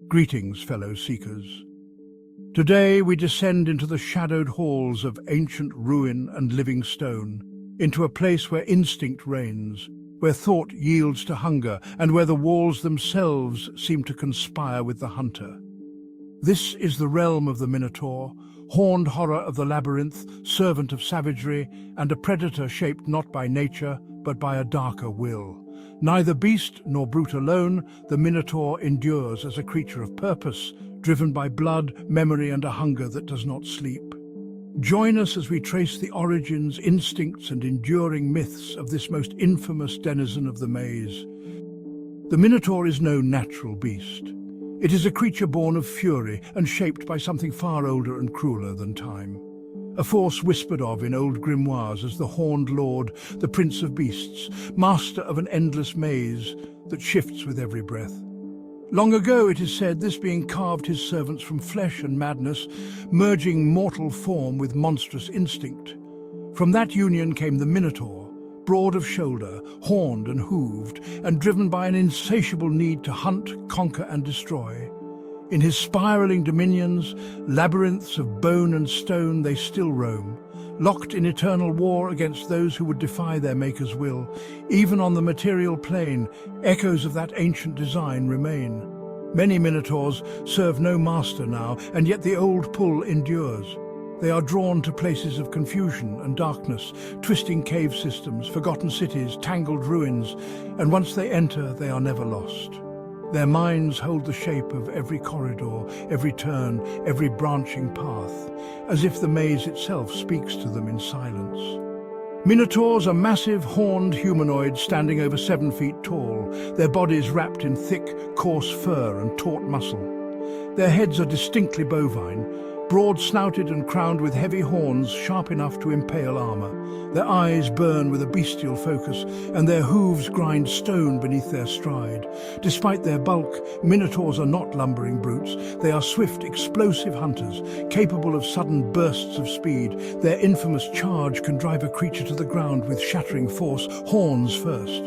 Greetings, fellow seekers. Today we descend into the shadowed halls of ancient ruin and living stone, into a place where instinct reigns, where thought yields to hunger, and where the walls themselves seem to conspire with the hunter. This is the realm of the Minotaur, horned horror of the labyrinth, servant of savagery, and a predator shaped not by nature, but by a darker will. Neither beast nor brute alone, the Minotaur endures as a creature of purpose, driven by blood, memory, and a hunger that does not sleep. Join us as we trace the origins, instincts, and enduring myths of this most infamous denizen of the maze. The Minotaur is no natural beast. It is a creature born of fury and shaped by something far older and crueler than time. A force whispered of in old grimoires as the horned lord, the prince of beasts, master of an endless maze that shifts with every breath. Long ago, it is said, this being carved his servants from flesh and madness, merging mortal form with monstrous instinct. From that union came the Minotaur, broad of shoulder, horned and hooved, and driven by an insatiable need to hunt, conquer, and destroy. In his spiraling dominions, labyrinths of bone and stone, they still roam, locked in eternal war against those who would defy their maker's will. Even on the material plane, echoes of that ancient design remain. Many Minotaurs serve no master now, and yet the old pull endures. They are drawn to places of confusion and darkness, twisting cave systems, forgotten cities, tangled ruins, and once they enter, they are never lost. Their minds hold the shape of every corridor, every turn, every branching path, as if the maze itself speaks to them in silence. Minotaurs are massive, horned humanoids standing over 7 feet tall, their bodies wrapped in thick, coarse fur and taut muscle. Their heads are distinctly bovine, broad-snouted and crowned with heavy horns sharp enough to impale armor. Their eyes burn with a bestial focus, and their hooves grind stone beneath their stride. Despite their bulk, Minotaurs are not lumbering brutes. They are swift, explosive hunters, capable of sudden bursts of speed. Their infamous charge can drive a creature to the ground with shattering force, horns first.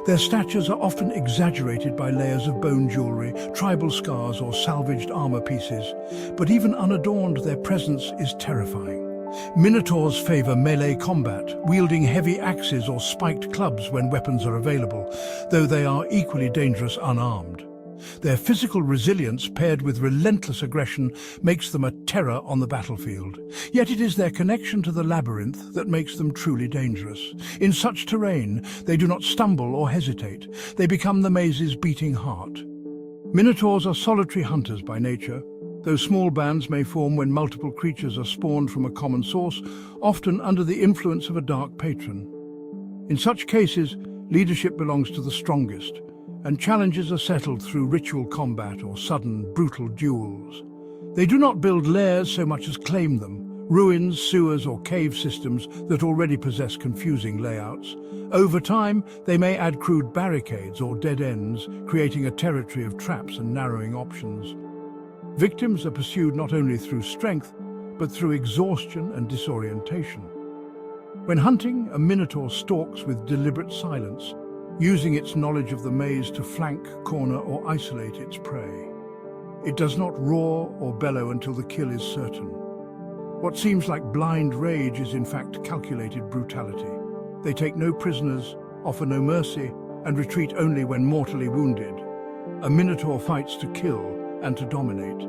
Their statures are often exaggerated by layers of bone jewelry, tribal scars, or salvaged armor pieces. But even unadorned, their presence is terrifying. Minotaurs favor melee combat, wielding heavy axes or spiked clubs when weapons are available, though they are equally dangerous unarmed. Their physical resilience, paired with relentless aggression, makes them a terror on the battlefield. Yet it is their connection to the labyrinth that makes them truly dangerous. In such terrain, they do not stumble or hesitate. They become the maze's beating heart. Minotaurs are solitary hunters by nature, though small bands may form when multiple creatures are spawned from a common source, often under the influence of a dark patron. In such cases, leadership belongs to the strongest, and challenges are settled through ritual combat or sudden, brutal duels. They do not build lairs so much as claim them, ruins, sewers, or cave systems that already possess confusing layouts. Over time, they may add crude barricades or dead ends, creating a territory of traps and narrowing options. Victims are pursued not only through strength, but through exhaustion and disorientation. When hunting, a Minotaur stalks with deliberate silence, using its knowledge of the maze to flank, corner, or isolate its prey. It does not roar or bellow until the kill is certain. What seems like blind rage is in fact calculated brutality. They take no prisoners, offer no mercy, and retreat only when mortally wounded. A Minotaur fights to kill and to dominate.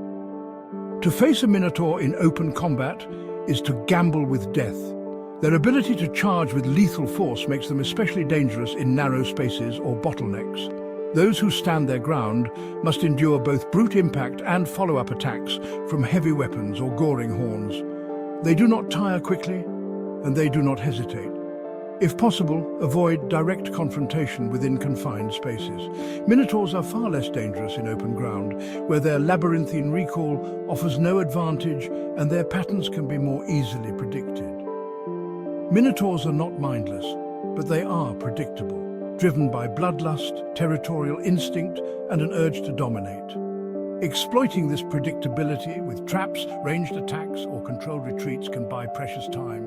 To face a Minotaur in open combat is to gamble with death. Their ability to charge with lethal force makes them especially dangerous in narrow spaces or bottlenecks. Those who stand their ground must endure both brute impact and follow-up attacks from heavy weapons or goring horns. They do not tire quickly, and they do not hesitate. If possible, avoid direct confrontation within confined spaces. Minotaurs are far less dangerous in open ground, where their labyrinthine recall offers no advantage and their patterns can be more easily predicted. Minotaurs are not mindless, but they are predictable, driven by bloodlust, territorial instinct, and an urge to dominate. Exploiting this predictability with traps, ranged attacks, or controlled retreats can buy precious time.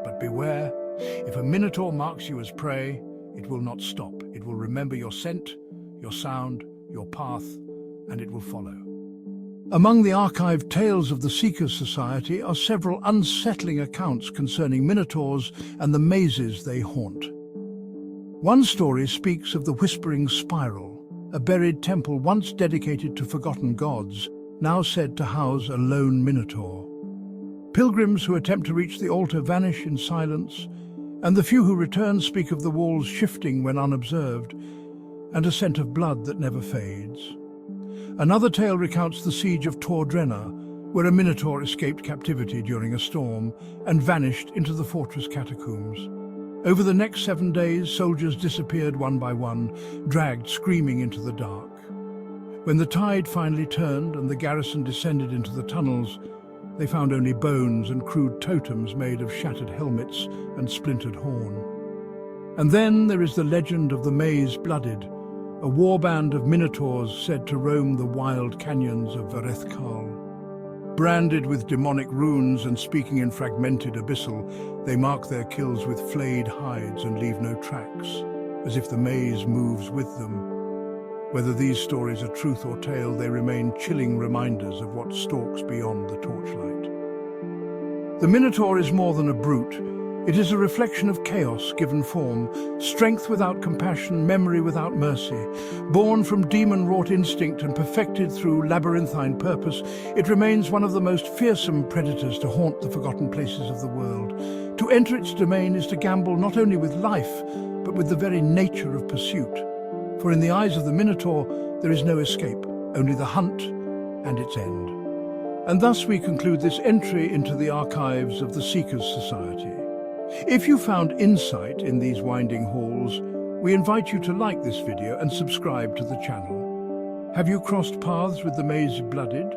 But beware, if a Minotaur marks you as prey, it will not stop. It will remember your scent, your sound, your path, and it will follow. Among the archived tales of the Seekers Society are several unsettling accounts concerning minotaurs and the mazes they haunt. One story speaks of the Whispering Spiral, a buried temple once dedicated to forgotten gods, now said to house a lone minotaur. Pilgrims who attempt to reach the altar vanish in silence, and the few who return speak of the walls shifting when unobserved, and a scent of blood that never fades. Another tale recounts the siege of Tordrenna, where a minotaur escaped captivity during a storm and vanished into the fortress catacombs. Over the next 7 days, soldiers disappeared one by one, dragged screaming into the dark. When the tide finally turned and the garrison descended into the tunnels, they found only bones and crude totems made of shattered helmets and splintered horn. And then there is the legend of the Maze Blooded, a warband of minotaurs said to roam the wild canyons of Varethkal. Branded with demonic runes and speaking in fragmented abyssal, they mark their kills with flayed hides and leave no tracks, as if the maze moves with them. Whether these stories are truth or tale, they remain chilling reminders of what stalks beyond the torchlight. The Minotaur is more than a brute. It is a reflection of chaos given form, strength without compassion, memory without mercy. Born from demon-wrought instinct and perfected through labyrinthine purpose, it remains one of the most fearsome predators to haunt the forgotten places of the world. To enter its domain is to gamble not only with life, but with the very nature of pursuit. For in the eyes of the Minotaur, there is no escape, only the hunt and its end. And thus we conclude this entry into the archives of the Seekers Society. If you found insight in these winding halls, we invite you to like this video and subscribe to the channel. Have you crossed paths with the Maze Blooded?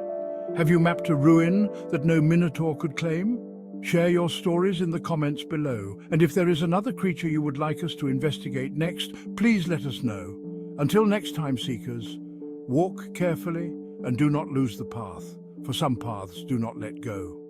Have you mapped a ruin that no Minotaur could claim? Share your stories in the comments below, and if there is another creature you would like us to investigate next, please let us know. Until next time, Seekers, walk carefully and do not lose the path, for some paths do not let go.